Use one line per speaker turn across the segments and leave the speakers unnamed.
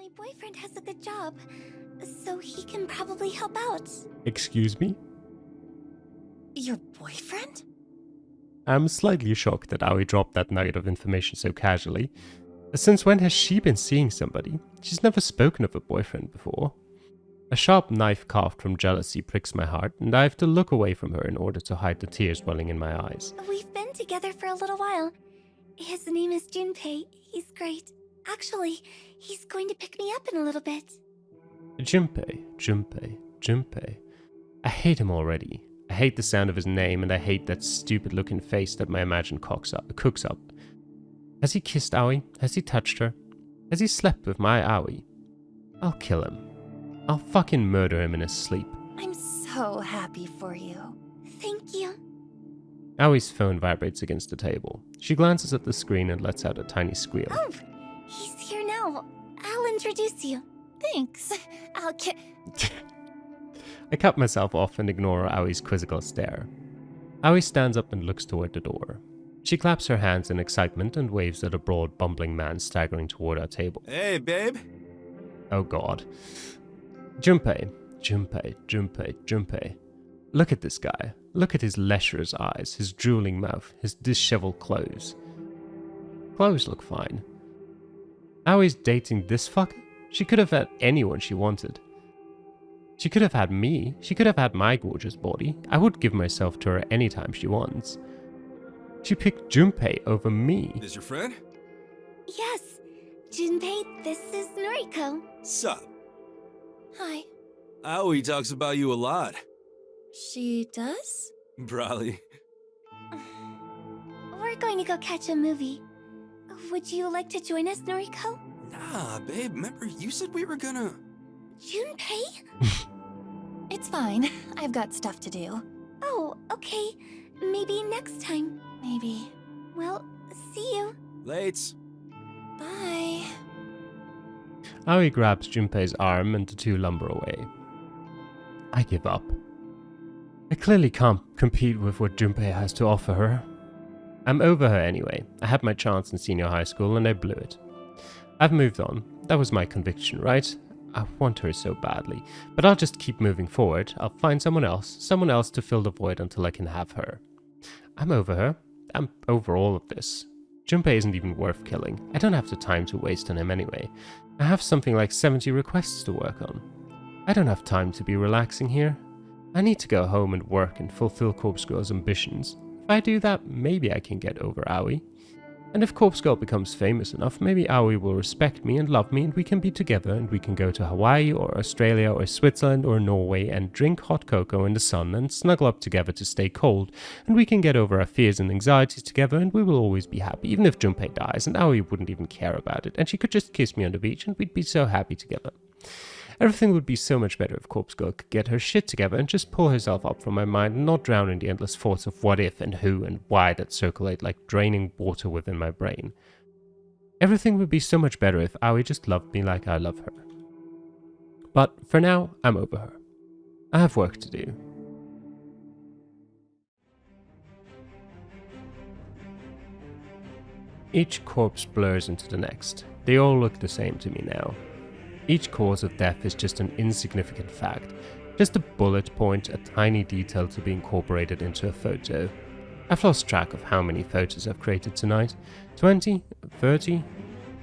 My boyfriend has a good job, so he can probably help out.
Excuse me?
Your boyfriend?
I'm slightly shocked that Aoi dropped that nugget of information so casually. Since when has she been seeing somebody? She's never spoken of a boyfriend before. A sharp knife carved from jealousy pricks my heart, and I have to look away from her in order to hide the tears welling in my eyes.
We've been together for a little while. His name is Junpei. He's great. Actually, he's going to pick me up in a little bit.
Junpei. I hate him already. I hate the sound of his name, and I hate that stupid looking face that my imagined cooks up. Has he kissed Aoi? Has he touched her? Has he slept with my Aoi? I'll kill him. I'll fucking murder him in his sleep.
I'm so happy for you. Thank you.
Aoi's phone vibrates against the table. She glances at the screen and lets out a tiny squeal.
Oh, he's here now. I'll introduce you. Thanks.
I cut myself off and ignore Aoi's quizzical stare. Aoi stands up and looks toward the door. She claps her hands in excitement and waves at a broad, bumbling man staggering toward our table.
Hey, babe.
Oh god. Junpei. Look at this guy. Look at his lecherous eyes, his drooling mouth, his disheveled clothes. Clothes look fine. Aoi's dating this fucker? She could have had anyone she wanted. She could have had me. She could have had my gorgeous body. I would give myself to her anytime she wants. She picked Junpei over me.
Is your friend?
Yes. Junpei, this is Noriko.
Sup?
Hi.
Aoi talks about you a lot.
She does?
Probably.
We're going to go catch a movie. Would you like to join us, Noriko?
Nah, babe, remember you said we were gonna...
Junpei?
It's fine. I've got stuff to do.
Oh, okay. Maybe next time.
Maybe.
Well, see you.
Lates.
Bye.
Aoi grabs Junpei's arm and the two lumber away. I give up. I clearly can't compete with what Junpei has to offer her. I'm over her anyway. I had my chance in senior high school and I blew it. I've moved on. That was my conviction, right? I want her so badly. But I'll just keep moving forward. I'll find someone else to fill the void until I can have her. I'm over her. I'm over all of this. Junpei isn't even worth killing. I don't have the time to waste on him anyway. I have something like 70 requests to work on. I don't have time to be relaxing here. I need to go home and work and fulfill Corpse Girl's ambitions. If I do that, maybe I can get over Aoi. And if Corpse Girl becomes famous enough, maybe Aoi will respect me and love me and we can be together and we can go to Hawaii or Australia or Switzerland or Norway and drink hot cocoa in the sun and snuggle up together to stay cold and we can get over our fears and anxieties together and we will always be happy, even if Junpei dies and Aoi wouldn't even care about it and she could just kiss me on the beach and we'd be so happy together. Everything would be so much better if Corpse Girl could get her shit together and just pull herself up from my mind and not drown in the endless thoughts of what if and who and why that circulate like draining water within my brain. Everything would be so much better if Aoi just loved me like I love her. But for now, I'm over her. I have work to do. Each corpse blurs into the next. They all look the same to me now. Each cause of death is just an insignificant fact, just a bullet point, a tiny detail to be incorporated into a photo. I've lost track of how many photos I've created tonight, 20, 30,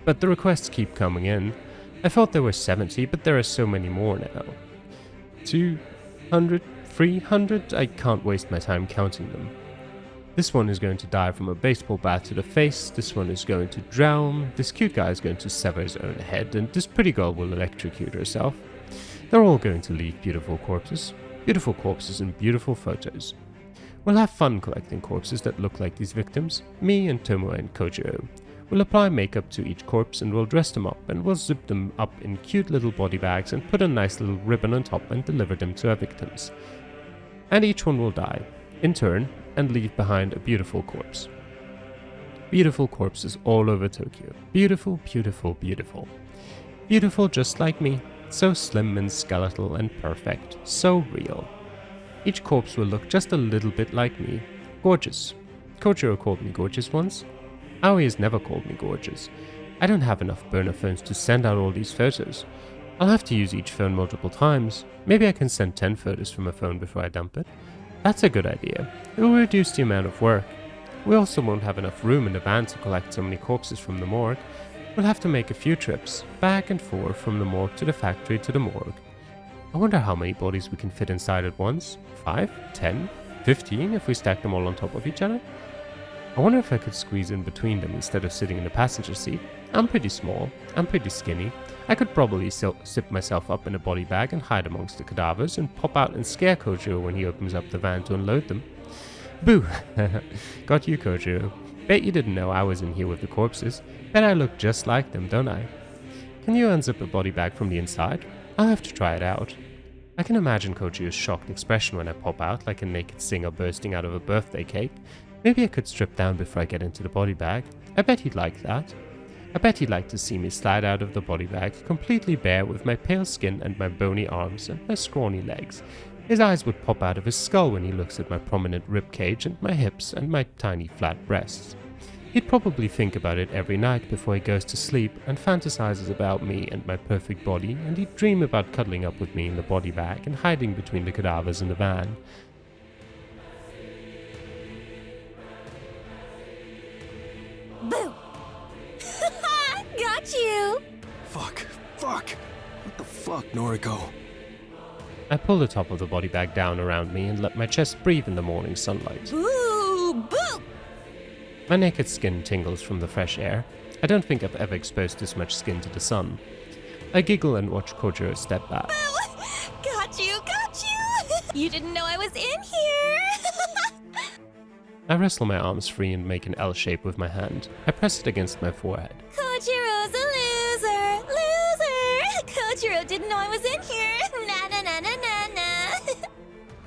but the requests keep coming in. I thought there were 70, but there are so many more now. 200, 300, I can't waste my time counting them. This one is going to die from a baseball bat to the face, this one is going to drown, this cute guy is going to sever his own head, and this pretty girl will electrocute herself. They're all going to leave beautiful corpses and beautiful photos. We'll have fun collecting corpses that look like these victims, me and Tomo and Kojiro. We'll apply makeup to each corpse and we'll dress them up and we'll zip them up in cute little body bags and put a nice little ribbon on top and deliver them to our victims. And each one will die, in turn, and leave behind a beautiful corpse. Beautiful corpses all over Tokyo. Beautiful, beautiful, beautiful. Beautiful just like me. So slim and skeletal and perfect. So real. Each corpse will look just a little bit like me. Gorgeous. Kojiro called me gorgeous once. Aoi has never called me gorgeous. I don't have enough burner phones to send out all these photos. I'll have to use each phone multiple times. Maybe I can send 10 photos from a phone before I dump it. That's a good idea. It will reduce the amount of work. We also won't have enough room in the van to collect so many corpses from the morgue. We'll have to make a few trips, back and forth from the morgue to the factory to the morgue. I wonder how many bodies we can fit inside at once. 5? 10? 15 if we stack them all on top of each other? I wonder if I could squeeze in between them instead of sitting in the passenger seat. I'm pretty small. I'm pretty skinny. I could probably zip myself up in a body bag and hide amongst the cadavers and pop out and scare Kojiro when he opens up the van to unload them. Boo! Got you, Kojiro. Bet you didn't know I was in here with the corpses. Bet I look just like them, don't I? Can you unzip a body bag from the inside? I'll have to try it out. I can imagine Kojiro's shocked expression when I pop out like a naked singer bursting out of a birthday cake. Maybe I could strip down before I get into the body bag. I bet he'd like that. I bet he'd like to see me slide out of the body bag completely bare with my pale skin and my bony arms and my scrawny legs. His eyes would pop out of his skull when he looks at my prominent rib cage and my hips and my tiny flat breasts. He'd probably think about it every night before he goes to sleep and fantasizes about me and my perfect body, and he'd dream about cuddling up with me in the body bag and hiding between the cadavers in the van.
Boo! Got you!
Fuck. What the fuck, Noriko?
I pull the top of the body bag down around me and let my chest breathe in the morning sunlight.
Boo! Boo!
My naked skin tingles from the fresh air. I don't think I've ever exposed this much skin to the sun. I giggle and watch Kojiro step back.
Boo! Got you! You didn't know I was in here!
I wrestle my arms free and make an L shape with my hand. I press it against my forehead.
Kojiro's a loser! Kojiro didn't know I was in here! Na na na na na na!
I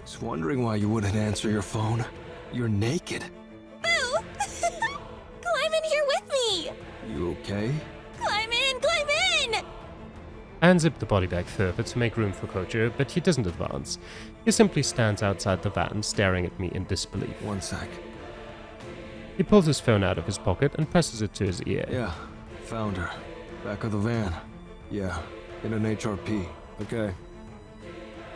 was wondering why you wouldn't answer your phone. You're naked.
Boo! Climb in here with me!
You okay?
Climb in!
I unzip the body bag further to make room for Kojiro, but he doesn't advance. He simply stands outside the van, staring at me in disbelief.
One sec.
He pulls his phone out of his pocket and presses it to his ear.
Yeah, found her. Back of the van. Yeah, in an HRP. Okay.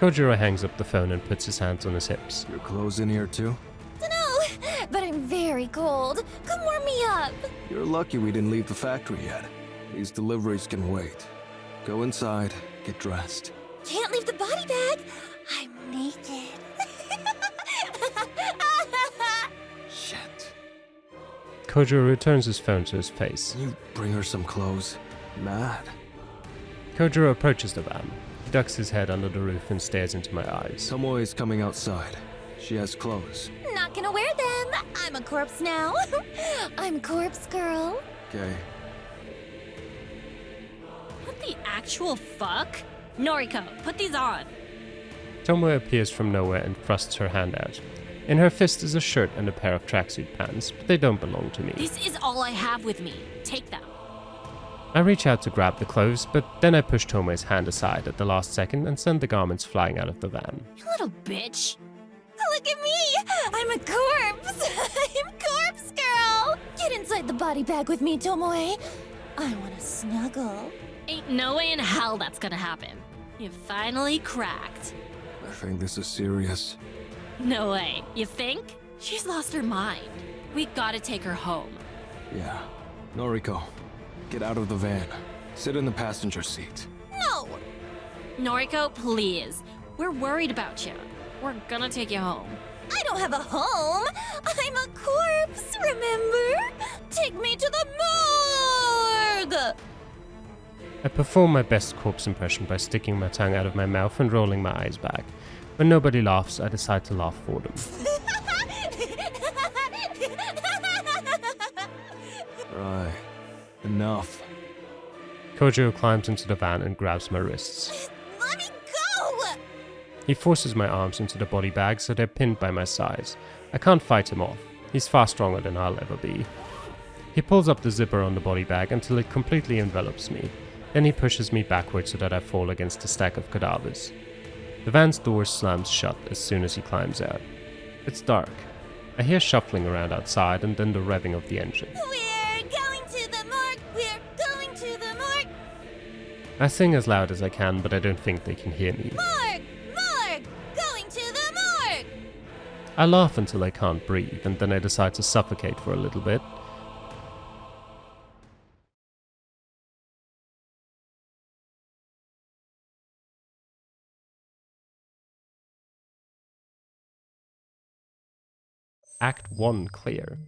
Kojiro hangs up the phone and puts his hands on his hips.
Your clothes in here too?
Dunno, but I'm very cold. Come warm me up.
You're lucky we didn't leave the factory yet. These deliveries can wait. Go inside, get dressed.
Can't leave the body bag. I'm naked.
Shit.
Kojiro returns his phone to his face.
Can you bring her some clothes? Mad.
Kojiro approaches the van. He ducks his head under the roof and stares into my eyes.
Tomoe is coming outside. She has clothes.
Not gonna wear them. I'm a corpse now. I'm corpse girl.
Okay.
What the actual fuck? Noriko, put these on.
Tomoe appears from nowhere and thrusts her hand out. In her fist is a shirt and a pair of tracksuit pants, but they don't belong to me.
This is all I have with me. Take them.
I reach out to grab the clothes, but then I push Tomoe's hand aside at the last second and send the garments flying out of the van.
You little bitch.
Look at me. I'm a corpse. I'm corpse girl. Get inside the body bag with me, Tomoe. I want to snuggle.
Ain't no way in hell that's gonna happen. You finally cracked.
I think this is serious.
No way. You think? She's lost her mind. We gotta take her home.
Yeah. Noriko, get out of the van. Sit in the passenger seat.
No.
Noriko, please. We're worried about you. We're gonna take you home.
I don't have a home. I'm a corpse, remember? Take me to the morgue.
I perform my best corpse impression by sticking my tongue out of my mouth and rolling my eyes back. When nobody laughs, I decide to laugh for them.
Right. Enough.
Kojiro climbs into the van and grabs my wrists.
Let me go.
He forces my arms into the body bag so they're pinned by my sides. I can't fight him off. He's far stronger than I'll ever be. He pulls up the zipper on the body bag until it completely envelops me. Then he pushes me backwards so that I fall against a stack of cadavers. The van's door slams shut as soon as he climbs out. It's dark. I hear shuffling around outside and then the revving of the engine.
We're going to the morgue. We're
I sing as loud as I can, but I don't think they can hear me.
Morgue! Morgue! Going to the morgue!
I laugh until I can't breathe, and then I decide to suffocate for a little bit. Act 1 clear.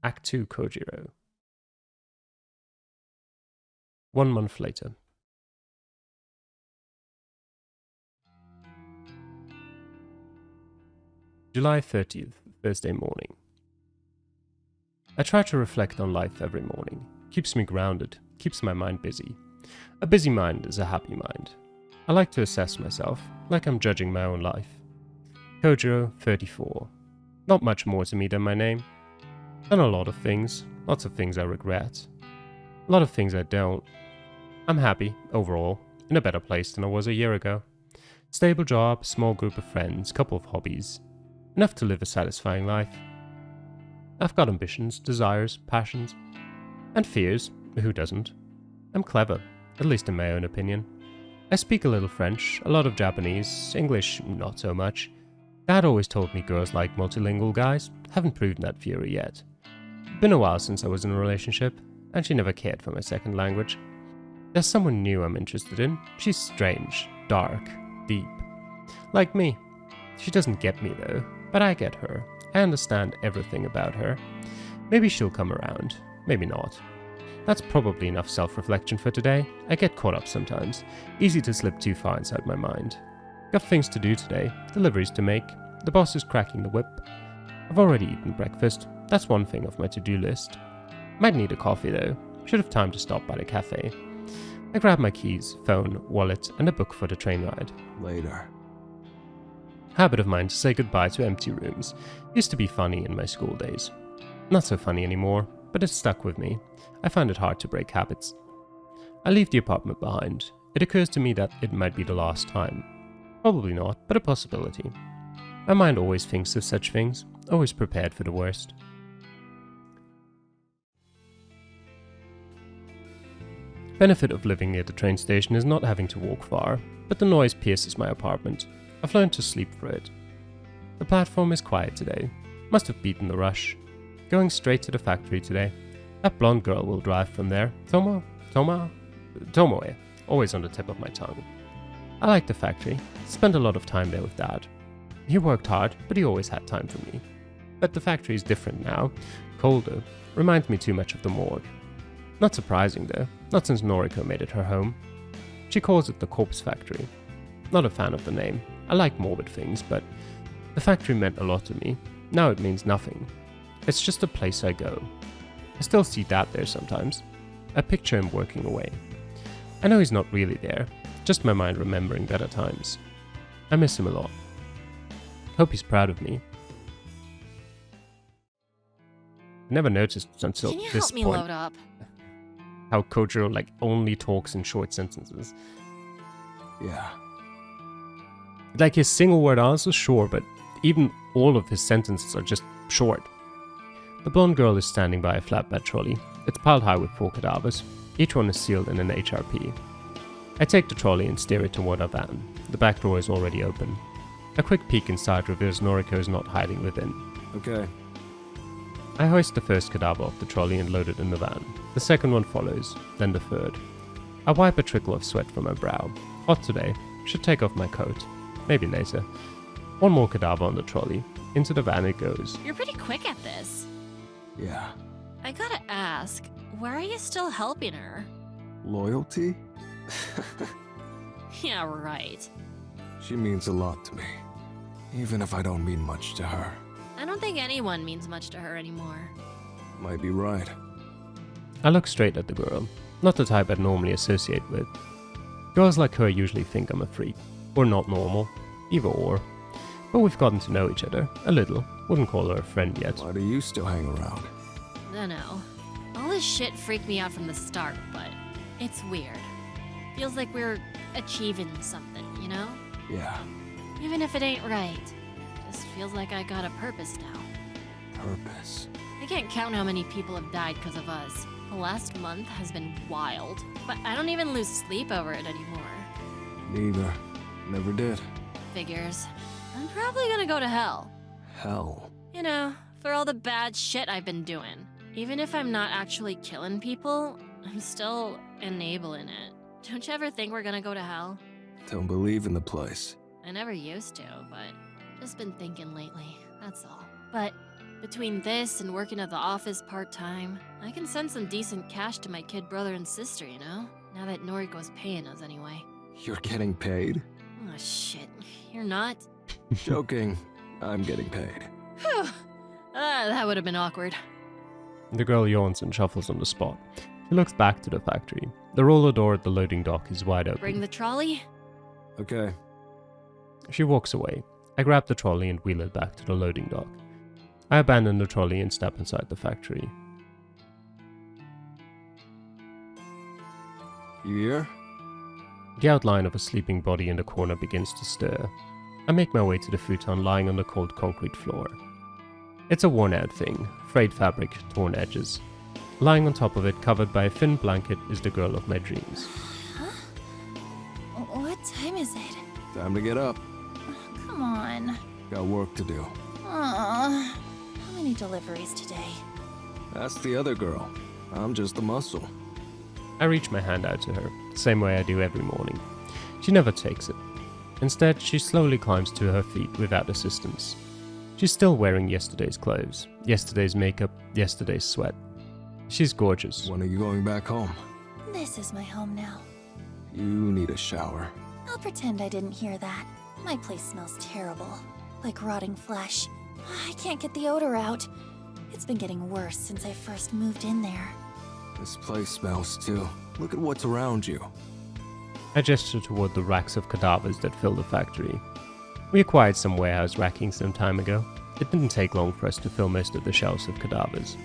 Act 2 Kojiro. 1 month later. July 30th, Thursday morning. I try to reflect on life every morning. Keeps me grounded, keeps my mind busy. A busy mind is a happy mind. I like to assess myself, like I'm judging my own life. Kojiro, 34. Not much more to me than my name. Done a lot of things, lots of things I regret. A lot of things I don't. I'm happy, overall, in a better place than I was a year ago. Stable job, small group of friends, couple of hobbies. Enough to live a satisfying life. I've got ambitions, desires, passions, and fears, who doesn't? I'm clever, at least in my own opinion. I speak a little French, a lot of Japanese, English not so much. Dad always told me girls like multilingual guys, haven't proven that theory yet. Been a while since I was in a relationship, and she never cared for my second language. There's someone new I'm interested in. She's strange, dark, deep. Like me. She doesn't get me though, but I get her. I understand everything about her. Maybe she'll come around, maybe not. That's probably enough self-reflection for today. I get caught up sometimes. Easy to slip too far inside my mind. Got things to do today, deliveries to make. The boss is cracking the whip. I've already eaten breakfast. That's one thing off my to-do list. Might need a coffee though. Should have time to stop by the cafe. I grab my keys, phone, wallet, and a book for the train ride.
Later.
Habit of mine to say goodbye to empty rooms. Used to be funny in my school days. Not so funny anymore, but it's stuck with me. I find it hard to break habits. I leave the apartment behind. It occurs to me that it might be the last time. Probably not, but a possibility. My mind always thinks of such things, always prepared for the worst. Benefit of living near the train station is not having to walk far, but the noise pierces my apartment. I've learned to sleep through it. The platform is quiet today. Must have beaten the rush. Going straight to the factory today. That blonde girl will drive from there. Tomoe? Always on the tip of my tongue. I like the factory. Spent a lot of time there with Dad. He worked hard, but he always had time for me. But the factory is different now. Colder. Reminds me too much of the morgue. Not surprising though, not since Noriko made it her home. She calls it the corpse factory. Not a fan of the name. I like morbid things, but the factory meant a lot to me. Now it means nothing. It's just a place I go. I still see Dad there sometimes. I picture him working away. I know he's not really there, just my mind remembering better times. I miss him a lot. Hope he's proud of me. I never noticed until
Can you
this
help me
point
load up?
how Kojiro only talks in short sentences.
Yeah.
Like his single word answers, sure, but even all of his sentences are just short. The blonde girl is standing by a flatbed trolley. It's piled high with 4 cadavers. Each one is sealed in an HRP. I take the trolley and steer it toward our van. The back door is already open. A quick peek inside reveals Noriko is not hiding within.
Okay.
I hoist the first cadaver off the trolley and load it in the van. The second one follows, then the third. I wipe a trickle of sweat from my brow. Hot today. Should take off my coat. Maybe later. One more cadaver on the trolley. Into the van it goes.
You're pretty quick at this.
Yeah.
I gotta ask, why are you still helping her?
Loyalty?
Yeah, right.
She means a lot to me. Even if I don't mean much to her.
I don't think anyone means much to her anymore.
Might be right.
I look straight at the girl. Not the type I'd normally associate with. Girls like her usually think I'm a freak. Or not normal. Either or. But we've gotten to know each other. A little. Wouldn't call her a friend yet.
Why do you still hang around?
Dunno. All this shit freaked me out from the start, but it's weird. Feels like we're achieving something, you know?
Yeah.
Even if it ain't right. Just feels like I got a purpose now.
Purpose.
I can't count how many people have died because of us. The last month has been wild, but I don't even lose sleep over it anymore.
Neither. Never did.
Figures. I'm probably gonna go to hell.
Hell.
You know, for all the bad shit I've been doing. Even if I'm not actually killing people, I'm still enabling it. Don't you ever think we're gonna go to hell?
Don't believe in the place.
I never used to, but just been thinking lately, that's all. But between this and working at the office part-time, I can send some decent cash to my kid brother and sister, you know? Now that Noriko's paying us anyway.
You're getting paid?
Oh shit, you're not?
Joking. I'm getting paid.
Whew. That would have been awkward.
The girl yawns and shuffles on the spot. She looks back to the factory. The roller door at the loading dock is wide open.
Bring the trolley?
Okay.
She walks away. I grab the trolley and wheel it back to the loading dock. I abandon the trolley and step inside the factory.
You here?
The outline of a sleeping body in the corner begins to stir. I make my way to the futon lying on the cold concrete floor. It's a worn-out thing, frayed fabric, torn edges. Lying on top of it, covered by a thin blanket, is the girl of my dreams.
Huh? What time is it?
Time to get up.
Come on.
Got work to do.
How many deliveries today?
Ask the other girl. I'm just the muscle.
I reach my hand out to her, the same way I do every morning. She never takes it. Instead, she slowly climbs to her feet without assistance. She's still wearing yesterday's clothes, yesterday's makeup, yesterday's sweat. She's gorgeous.
When are you going back home?
This is my home now.
You need a shower.
I'll pretend I didn't hear that. My place smells terrible. Like rotting flesh. I can't get the odor out. It's been getting worse since I first moved in there.
This place smells too. Look at what's around you.
I gesture toward the racks of cadavers that fill the factory. We acquired some warehouse racking some time ago. It didn't take long for us to fill most of the shelves of cadavers.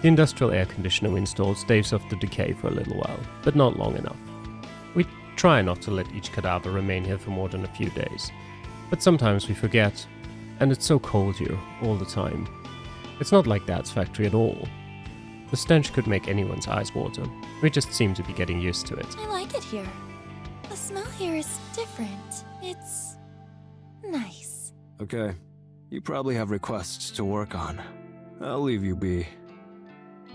The industrial air conditioner we installed staves off the decay for a little while, but not long enough. We try not to let each cadaver remain here for more than a few days, but sometimes we forget, and it's so cold here all the time. It's not like Dad's factory at all. The stench could make anyone's eyes water. We just seem to be getting used to it.
I like it here. The smell here is different. It's nice.
Okay. You probably have requests to work on. I'll leave you be.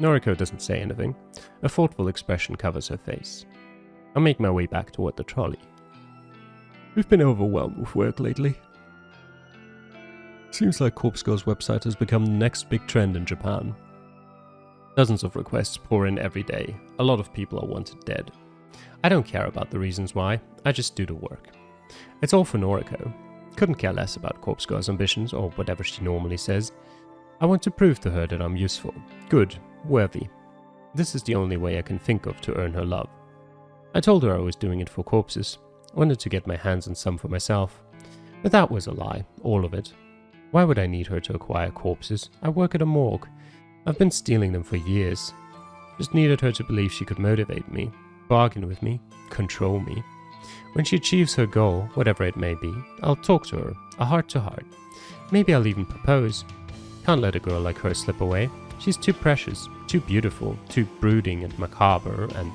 Noriko doesn't say anything. A thoughtful expression covers her face. I make my way back toward the trolley. We've been overwhelmed with work lately. Seems like Corpse Girl's website has become the next big trend in Japan. Dozens of requests pour in every day. A lot of people are wanted dead. I don't care about the reasons why, I just do the work. It's all for Noriko. Couldn't care less about Corpse Girl's ambitions or whatever she normally says. I want to prove to her that I'm useful, good, worthy. This is the only way I can think of to earn her love. I told her I was doing it for corpses, wanted to get my hands on some for myself. But that was a lie, all of it. Why would I need her to acquire corpses? I work at a morgue. I've been stealing them for years. Just needed her to believe she could motivate me, bargain with me, control me. When she achieves her goal, whatever it may be, I'll talk to her, a heart to heart. Maybe I'll even propose. Can't let a girl like her slip away. She's too precious, too beautiful, too brooding and macabre, and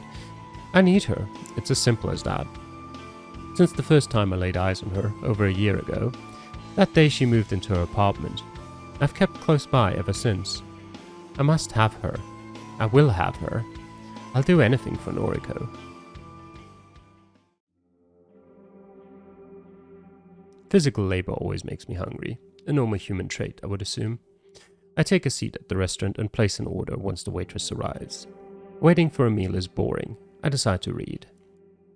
I need her. It's as simple as that. Since the first time I laid eyes on her, over a year ago, that day she moved into her apartment. I've kept close by ever since. I must have her. I will have her. I'll do anything for Noriko. Physical labor always makes me hungry, a normal human trait, I would assume. I take a seat at the restaurant and place an order once the waitress arrives. Waiting for a meal is boring. I decide to read.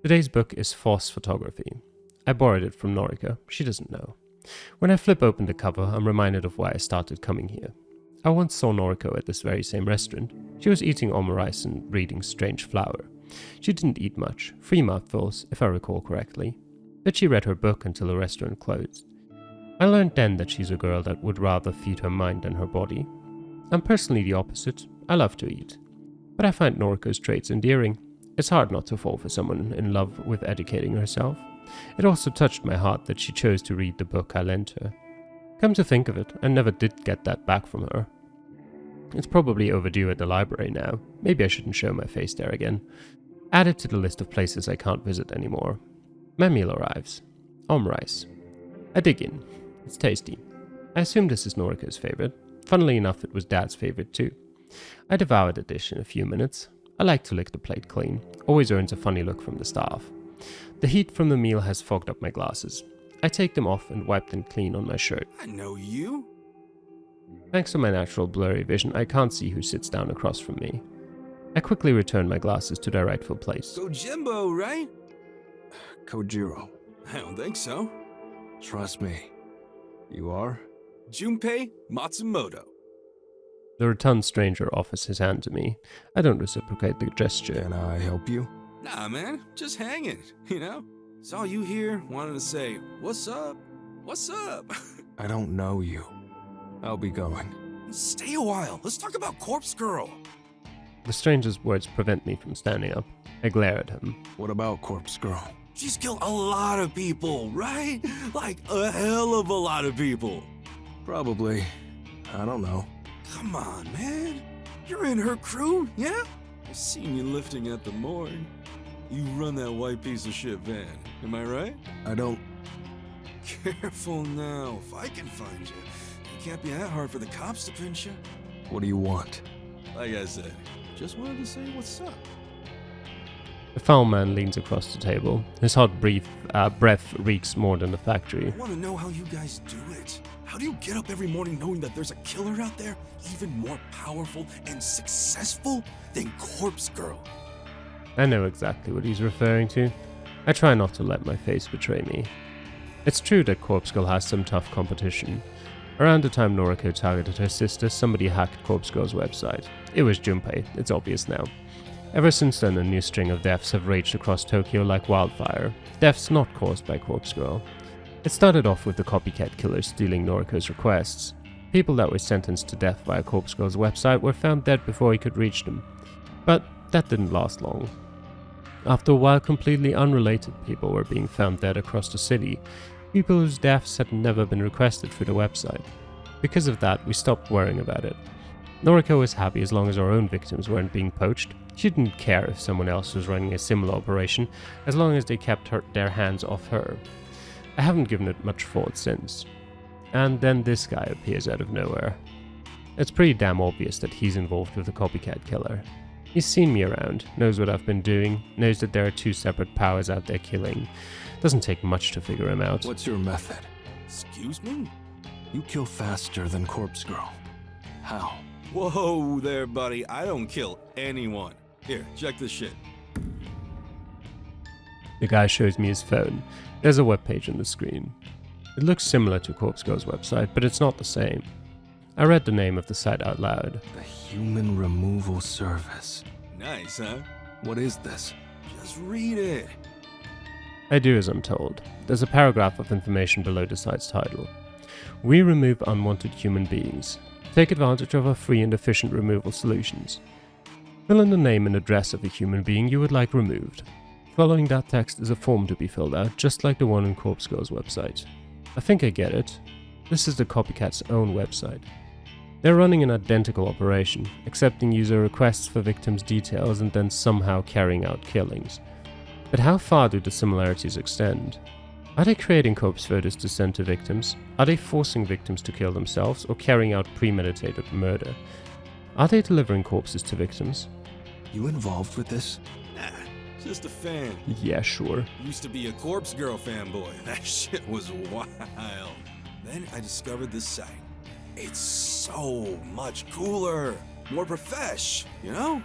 Today's book is False Photography. I borrowed it from Noriko. She doesn't know. When I flip open the cover, I'm reminded of why I started coming here. I once saw Noriko at this very same restaurant. She was eating omurice and reading Strange Flower. She didn't eat much, 3 mouthfuls, if I recall correctly. But she read her book until the restaurant closed. I learned then that she's a girl that would rather feed her mind than her body. I'm personally the opposite. I love to eat. But I find Noriko's traits endearing. It's hard not to fall for someone in love with educating herself. It also touched my heart that she chose to read the book I lent her. Come to think of it, I never did get that back from her. It's probably overdue at the library now. Maybe I shouldn't show my face there again. Add it to the list of places I can't visit anymore. My meal arrives. Rice. I dig in. It's tasty. I assume this is Noriko's favorite. Funnily enough, it was Dad's favorite too. I devour the dish in a few minutes. I like to lick the plate clean. Always earns a funny look from the staff. The heat from the meal has fogged up my glasses. I take them off and wipe them clean on my shirt.
I know you.
Thanks to my natural blurry vision, I can't see who sits down across from me. I quickly return my glasses to their rightful place.
Kojimbo, right?
Kojiro.
I don't think so.
Trust me. You are?
Junpei Matsumoto.
The rotund stranger offers his hand to me. I don't reciprocate the gesture.
Can I help you?
Nah, man, just hanging, you know? Saw you here, wanted to say, what's up? What's up?
I don't know you. I'll be going.
Stay a while, let's talk about Corpse Girl.
The stranger's words prevent me from standing up. I glare at him.
What about Corpse Girl?
She's killed a lot of people, right? Like a hell of a lot of people.
Probably. I don't know.
Come on, man. You're in her crew, yeah? I've seen you lifting at the morgue. You run that white piece of shit van, am I right?
I don't...
Careful now, if I can find you. It can't be that hard for the cops to pinch you.
What do you want?
Like I said, just wanted to say what's up.
The foul man leans across the table. His hot breath reeks more than the factory.
I want to know how you guys do it. How do you get up every morning knowing that there's a killer out there even more powerful and successful than Corpse Girl?
I know exactly what he's referring to. I try not to let my face betray me. It's true that Corpse Girl has some tough competition. Around the time Noriko targeted her sister, somebody hacked Corpse Girl's website. It was Junpei, it's obvious now. Ever since then, a new string of deaths have raged across Tokyo like wildfire. Deaths not caused by Corpse Girl. It started off with the copycat killers stealing Noriko's requests. People that were sentenced to death via Corpse Girl's website were found dead before he could reach them. But that didn't last long. After a while, completely unrelated people were being found dead across the city, people whose deaths had never been requested through the website. Because of that, we stopped worrying about it. Noriko was happy as long as our own victims weren't being poached. She didn't care if someone else was running a similar operation, as long as they kept their hands off her. I haven't given it much thought since. And then this guy appears out of nowhere. It's pretty damn obvious that he's involved with the copycat killer. He's seen me around, knows what I've been doing, knows that there are two separate powers out there killing. Doesn't take much to figure him out.
What's your method?
Excuse me?
You kill faster than Corpse Girl. How?
Whoa there, buddy. I don't kill anyone. Here, check this shit.
The guy shows me his phone. There's a webpage on the screen. It looks similar to Corpse Girl's website, but it's not the same. I read the name of the site out loud.
The Human Removal Service.
Nice, huh?
What is this?
Just read it.
I do as I'm told. There's a paragraph of information below the site's title. We remove unwanted human beings. Take advantage of our free and efficient removal solutions. Fill in the name and address of a human being you would like removed. Following that text is a form to be filled out, just like the one on Corpse Girl's website. I think I get it. This is the copycat's own website. They're running an identical operation, accepting user requests for victims' details and then somehow carrying out killings. But how far do the similarities extend? Are they creating corpse photos to send to victims? Are they forcing victims to kill themselves or carrying out premeditated murder? Are they delivering corpses to victims?
You involved with this?
Nah, just a fan.
Yeah, sure.
Used to be a Corpse Girl fanboy. That shit was wild. Then I discovered this site. It's so much cooler. More profesh, you know?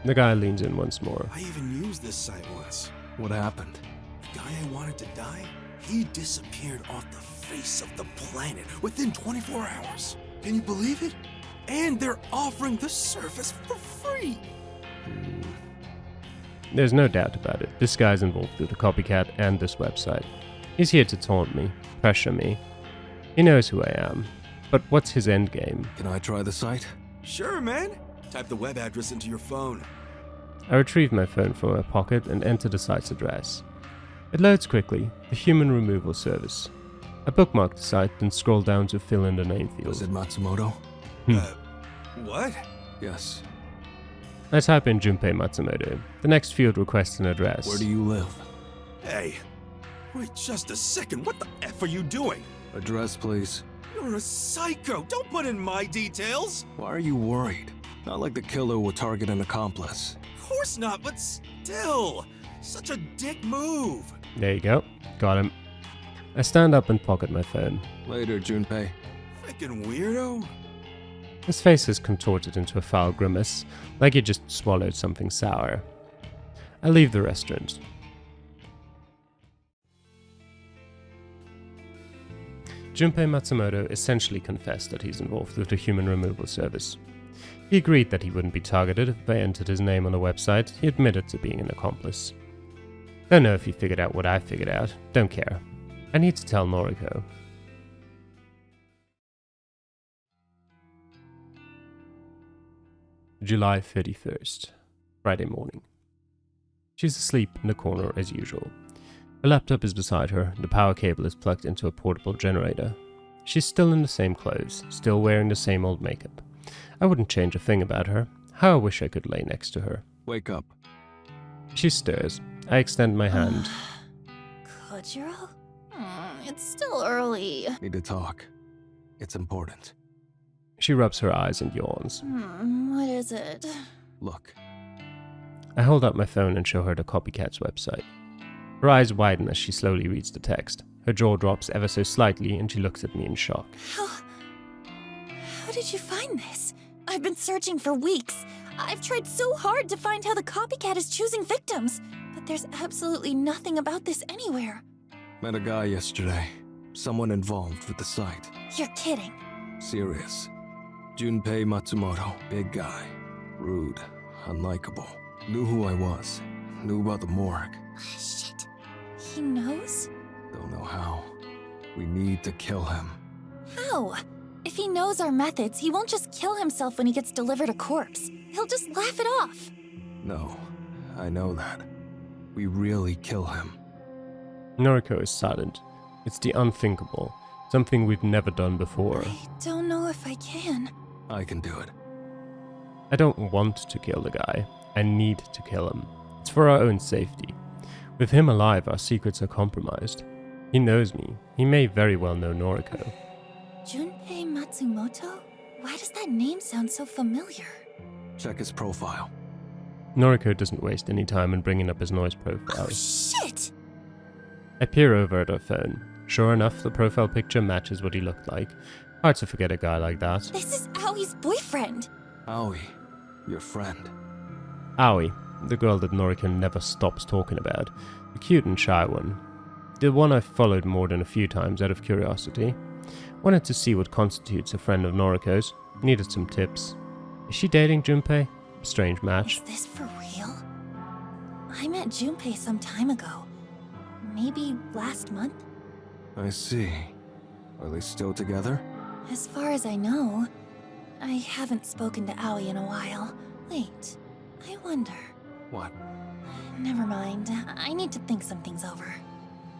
The guy leans in once more.
I even used this site once.
What happened?
The guy I wanted to die, he disappeared off the face of the planet within 24 hours. Can you believe it? And they're offering the service for free.
There's no doubt about it. This guy's involved with the copycat and this website. He's here to taunt me, pressure me. He knows who I am. But what's his endgame?
Can I try the site?
Sure, man. Type the web address into your phone.
I retrieve my phone from my pocket and enter the site's address. It loads quickly, the Human Removal Service. I bookmark the site, then scroll down to fill in the name field.
Was it Matsumoto?
What?
Yes.
I type in Junpei Matsumoto. The next field requests an address.
Where do you live?
Hey, wait just a second. What the F are you doing?
Address, please.
You're a psycho. Don't put in my details.
Why are you worried? Not like the killer will target an accomplice.
Of course not, but still. Such a dick move.
There you go. Got him. I stand up and pocket my phone.
Later, Junpei.
Freaking weirdo.
His face is contorted into a foul grimace, like he just swallowed something sour. I leave the restaurant. Junpei Matsumoto essentially confessed that he's involved with the human removal service. He agreed that he wouldn't be targeted if they entered his name on the website. He admitted to being an accomplice. Don't know if he figured out what I figured out. Don't care. I need to tell Noriko. July 31st, Friday morning. She's asleep in the corner as usual. Her laptop is beside her, the power cable is plugged into a portable generator. She's still in the same clothes, still wearing the same old makeup. I wouldn't change a thing about her. How I wish I could lay next to her.
Wake up.
She stirs. I extend my hand.
Kojiro? It's still early.
Need to talk. It's important.
She rubs her eyes and yawns.
What is it?
Look.
I hold up my phone and show her the copycat's website. Her eyes widen as she slowly reads the text. Her jaw drops ever so slightly and she looks at me in shock.
How did you find this? I've been searching for weeks. I've tried so hard to find how the copycat is choosing victims, but there's absolutely nothing about this anywhere.
Met a guy yesterday. Someone involved with the site.
You're kidding.
Serious. Junpei Matsumoto. Big guy. Rude. Unlikable. Knew who I was. Knew about the morgue.
Shit. He knows?
Don't know how. We need to kill him.
How? If he knows our methods, he won't just kill himself when he gets delivered a corpse. He'll just laugh it off.
No. I know that. We really kill him.
Noriko is silent. It's the unthinkable. Something we've never done before.
I don't know if I can.
I can do it.
I don't want to kill the guy. I need to kill him. It's for our own safety. With him alive, our secrets are compromised. He knows me. He may very well know Noriko.
Junpei Matsumoto? Why does that name sound so familiar?
Check his profile.
Noriko doesn't waste any time in bringing up his noise
Oh,
profiles.
shit!
I peer over at her phone. Sure enough, the profile picture matches what he looked like. Hard to forget a guy like that.
This is Aoi's boyfriend.
Aoi. Your friend.
Aoi, the girl that Noriko never stops talking about. The cute and shy one. The one I've followed more than a few times out of curiosity. Wanted to see what constitutes a friend of Noriko's. Needed some tips. Is she dating Junpei? Strange match.
Is this for real? I met Junpei some time ago. Maybe last month?
I see. Are they still together?
As far as I know. I haven't spoken to Aoi in a while. Wait, I wonder.
What?
Never mind. I need to think some things over.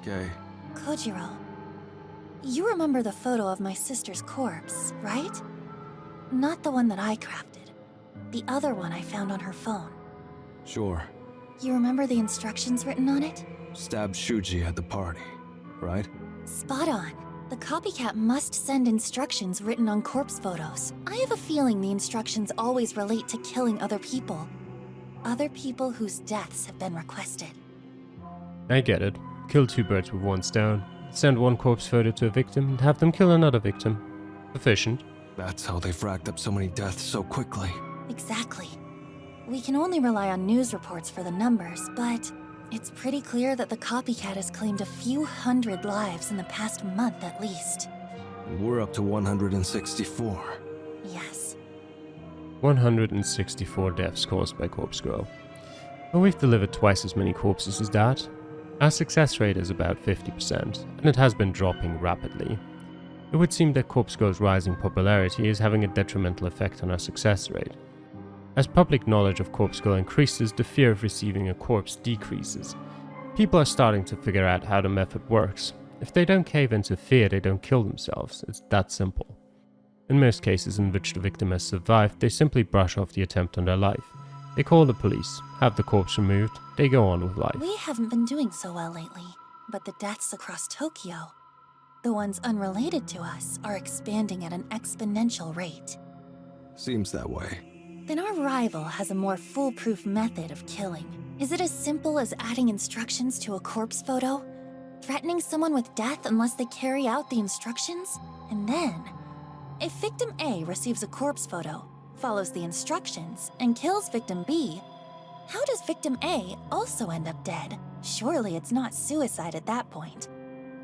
Okay.
Kojiro, you remember the photo of my sister's corpse, right? Not the one that I crafted. The other one I found on her phone.
Sure.
You remember the instructions written on it?
Stabbed Shuji at the party, right?
Spot on. The copycat must send instructions written on corpse photos. I have a feeling the instructions always relate to killing other people. Other people whose deaths have been requested.
I get it. Kill two birds with one stone. Send one corpse photo to a victim and have them kill another victim. Sufficient.
That's how they've racked up so many deaths so quickly.
Exactly. We can only rely on news reports for the numbers, but it's pretty clear that the copycat has claimed a few hundred lives in the past month at least.
And we're up to 164.
Yes.
164 deaths caused by Corpse Girl. But we've delivered twice as many corpses as that. Our success rate is about 50%, and it has been dropping rapidly. It would seem that Corpse Girl's rising popularity is having a detrimental effect on our success rate. As public knowledge of Corpse Girl increases, the fear of receiving a corpse decreases. People are starting to figure out how the method works. If they don't cave into fear, they don't kill themselves. It's that simple. In most cases in which the victim has survived, they simply brush off the attempt on their life. They call the police, have the corpse removed, they go on with life.
We haven't been doing so well lately, but the deaths across Tokyo, the ones unrelated to us, are expanding at an exponential rate.
Seems that way.
Then our rival has a more foolproof method of killing. Is it as simple as adding instructions to a corpse photo? Threatening someone with death unless they carry out the instructions? And then, if victim A receives a corpse photo, follows the instructions, and kills victim B, how does victim A also end up dead? Surely it's not suicide at that point.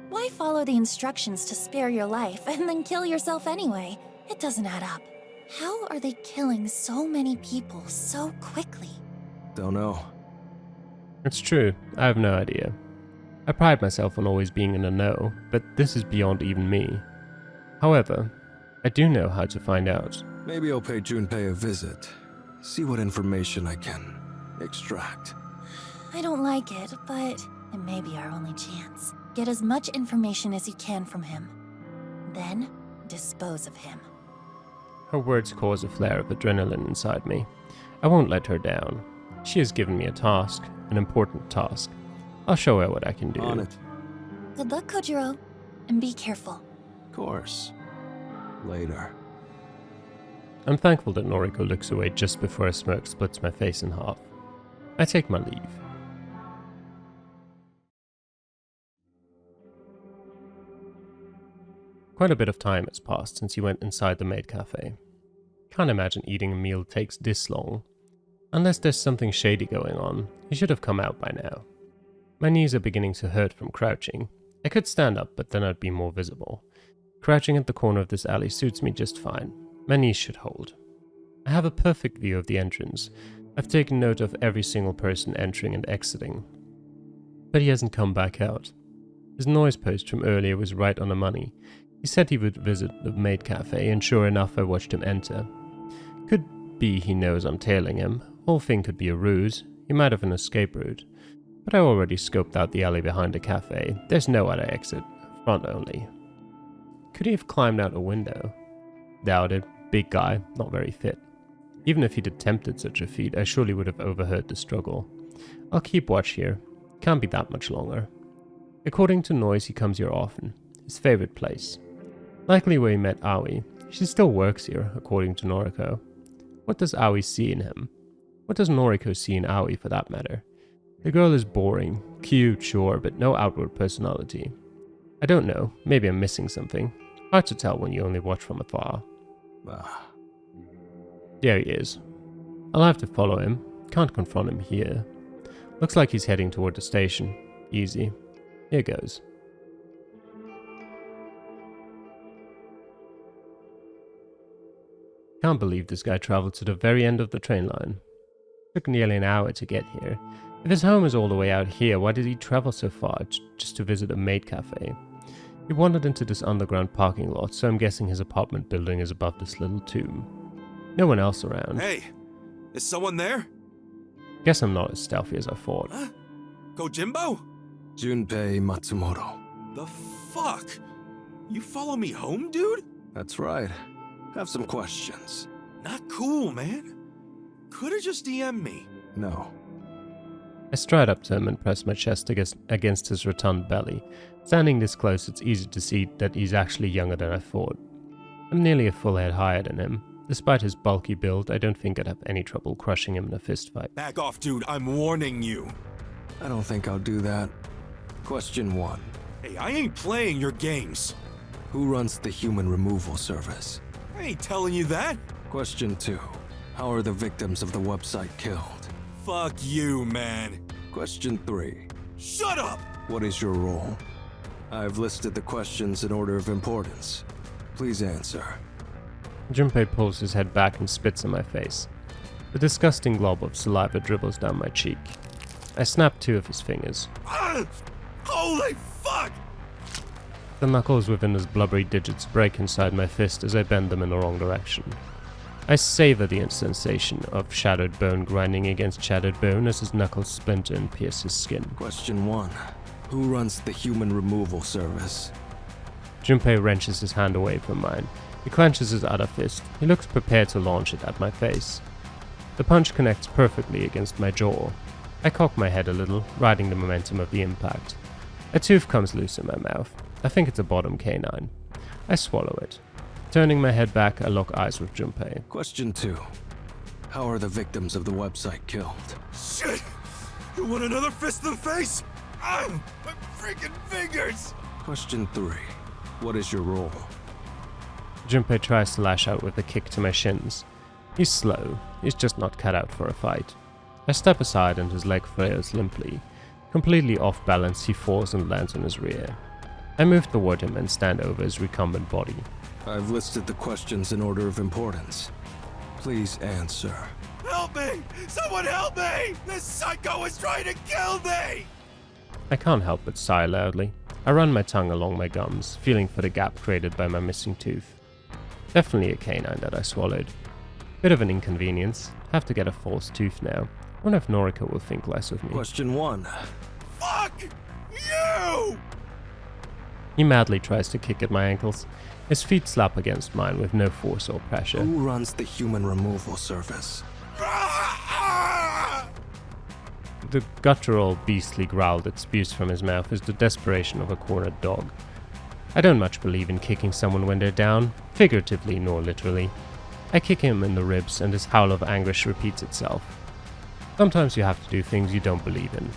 Why follow the instructions to spare your life and then kill yourself anyway? It doesn't add up. How are they killing so many people so quickly?
Don't know.
It's true, I have no idea. I pride myself on always being in the know, but this is beyond even me. However, I do know how to find out.
Maybe I'll pay Junpei a visit. See what information I can extract.
I don't like it, but it may be our only chance. Get as much information as you can from him. Then, dispose of him.
Her words cause a flare of adrenaline inside me. I won't let her down. She has given me a task, an important task. I'll show her what I can do.
On it.
Good luck, Kojiro, and be careful.
Of course. Later.
I'm thankful that Noriko looks away just before a smoke splits my face in half. I take my leave. Quite a bit of time has passed since he went inside the maid cafe. Can't imagine eating a meal takes this long. Unless there's something shady going on, he should have come out by now. My knees are beginning to hurt from crouching. I could stand up, but then I'd be more visible. Crouching at the corner of this alley suits me just fine. My knees should hold. I have a perfect view of the entrance. I've taken note of every single person entering and exiting. But he hasn't come back out. His noise post from earlier was right on the money. He said he would visit the maid cafe, and sure enough I watched him enter. Could be he knows I'm tailing him. Whole thing could be a ruse. He might have an escape route. But I already scoped out the alley behind the cafe. There's no other exit. Front only. Could he have climbed out a window? Doubt it. Big guy, not very fit. Even if he'd attempted such a feat, I surely would have overheard the struggle. I'll keep watch here. Can't be that much longer. According to Noise, he comes here often. His favorite place. Likely where he met Aoi. She still works here, according to Noriko. What does Aoi see in him? What does Noriko see in Aoi, for that matter? The girl is boring. Cute, sure, but no outward personality. I don't know. Maybe I'm missing something. Hard to tell when you only watch from afar. There he is. I'll have to follow him. Can't confront him here. Looks like he's heading toward the station. Easy. Here goes. Can't believe this guy traveled to the very end of the train line. Took nearly an hour to get here. If his home is all the way out here, why did he travel so far just to visit a maid cafe? He wandered into this underground parking lot, so I'm guessing his apartment building is above this little tomb. No one else around.
Hey, is someone there?
Guess I'm not as stealthy as I thought.
Huh? Kojimbo?
Junpei Matsumoto.
The fuck? You follow me home, dude?
That's right. Have some questions.
Not cool, man. Could've just DM'd me.
No.
I stride up to him and press my chest against his rotund belly. Standing this close, it's easy to see that he's actually younger than I thought. I'm nearly a full head higher than him. Despite his bulky build, I don't think I'd have any trouble crushing him in a fistfight.
Back off, dude. I'm warning you.
I don't think I'll do that. Question 1.
Hey, I ain't playing your games.
Who runs the human removal service?
I ain't telling you that.
Question 2. How are the victims of the website killed?
Fuck you, man.
Question 3.
Shut up!
What is your role? I've listed the questions in order of importance. Please answer.
Junpei pulls his head back and spits in my face. The disgusting glob of saliva dribbles down my cheek. I snap 2 of his fingers.
Holy fuck!
The knuckles within his blubbery digits break inside my fist as I bend them in the wrong direction. I savor the sensation of shattered bone grinding against shattered bone as his knuckles splinter and pierce his skin.
Question 1. Who runs the human removal service?
Junpei wrenches his hand away from mine. He clenches his other fist. He looks prepared to launch it at my face. The punch connects perfectly against my jaw. I cock my head a little, riding the momentum of the impact. A tooth comes loose in my mouth. I think it's a bottom canine. I swallow it. Turning my head back, I lock eyes with Junpei.
Question 2. How are the victims of the website killed?
Shit! You want another fist in the face? My freaking fingers!
Question 3. What is your role?
Junpei tries to lash out with a kick to my shins. He's slow. He's just not cut out for a fight. I step aside and his leg flails limply. Completely off balance, he falls and lands on his rear. I move toward him and stand over his recumbent body.
I've listed the questions in order of importance. Please answer.
Help me! Someone help me! This psycho is trying to kill me!
I can't help but sigh loudly. I run my tongue along my gums, feeling for the gap created by my missing tooth. Definitely a canine that I swallowed. Bit of an inconvenience. Have to get a false tooth now. Wonder if Noriko will think less of me.
Question 1.
Fuck you!
He madly tries to kick at my ankles. His feet slap against mine with no force or pressure.
Who runs the human removal service?
The guttural, beastly growl that spews from his mouth is the desperation of a cornered dog. I don't much believe in kicking someone when they're down, figuratively nor literally. I kick him in the ribs and his howl of anguish repeats itself. Sometimes you have to do things you don't believe in.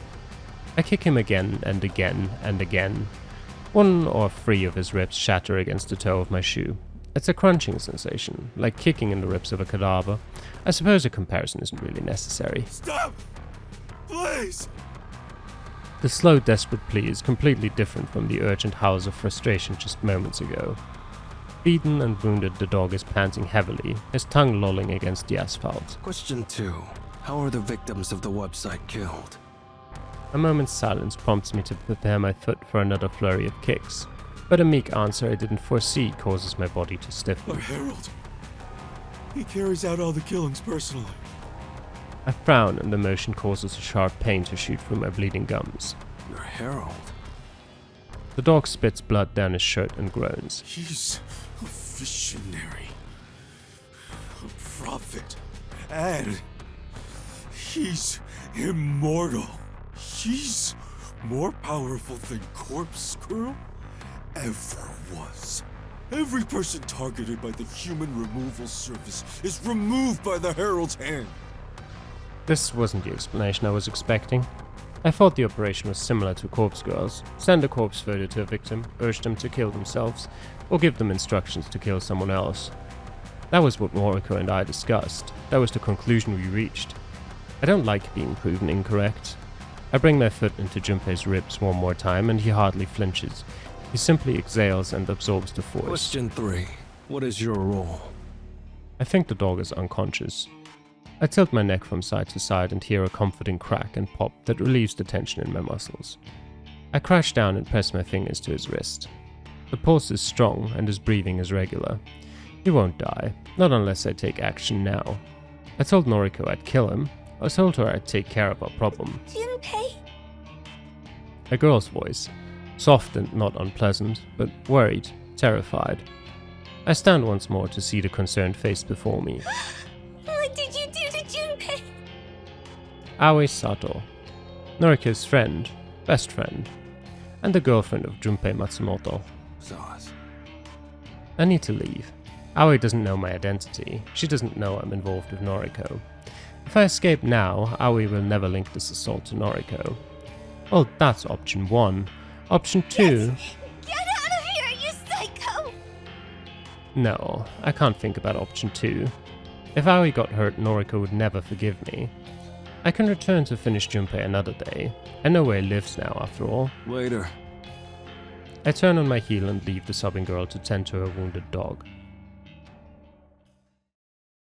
I kick him again and again and again. 1 or 3 of his ribs shatter against the toe of my shoe. It's a crunching sensation, like kicking in the ribs of a cadaver. I suppose a comparison isn't really necessary.
Stop! Please!
The slow, desperate plea is completely different from the urgent howls of frustration just moments ago. Beaten and wounded, the dog is panting heavily, his tongue lolling against the asphalt.
Question 2. How are the victims of the website killed?
A moment's silence prompts me to prepare my foot for another flurry of kicks, but a meek answer I didn't foresee causes my body to
Our
stiffen.
Herald. He carries out all the killings personally.
I frown and the motion causes a sharp pain to shoot through my bleeding gums.
Your herald?
The dog spits blood down his shirt and groans.
He's a visionary, a prophet, and he's immortal. He's more powerful than Corpse Girl ever was. Every person targeted by the human removal service is removed by the Herald's hand.
This wasn't the explanation I was expecting. I thought the operation was similar to Corpse Girls. Send a corpse photo to a victim, urge them to kill themselves, or give them instructions to kill someone else. That was what Moriko and I discussed. That was the conclusion we reached. I don't like being proven incorrect. I bring my foot into Junpei's ribs 1 more time and he hardly flinches. He simply exhales and absorbs the force.
Question 3. What is your role?
I think the dog is unconscious. I tilt my neck from side to side and hear a comforting crack and pop that relieves the tension in my muscles. I crash down and press my fingers to his wrist. The pulse is strong and his breathing is regular. He won't die, not unless I take action now. I told Noriko I'd kill him. I told her I'd take care of our problem.
Junpei?
A girl's voice, soft and not unpleasant, but worried, terrified. I stand once more to see the concerned face before me.
What did you do to Junpei?
Aoi Sato, Noriko's friend, best friend, and the girlfriend of Junpei Matsumoto.
Sauce.
I need to leave. Aoi doesn't know my identity. She doesn't know I'm involved with Noriko. If I escape now, Aoi will never link this assault to Noriko. Well, that's option 1. Option 2...
Get out of here, you psycho!
No, I can't think about option 2. If Aoi got hurt, Noriko would never forgive me. I can return to finish Junpei another day. I know where he lives now, after all.
Later.
I turn on my heel and leave the sobbing girl to tend to her wounded dog.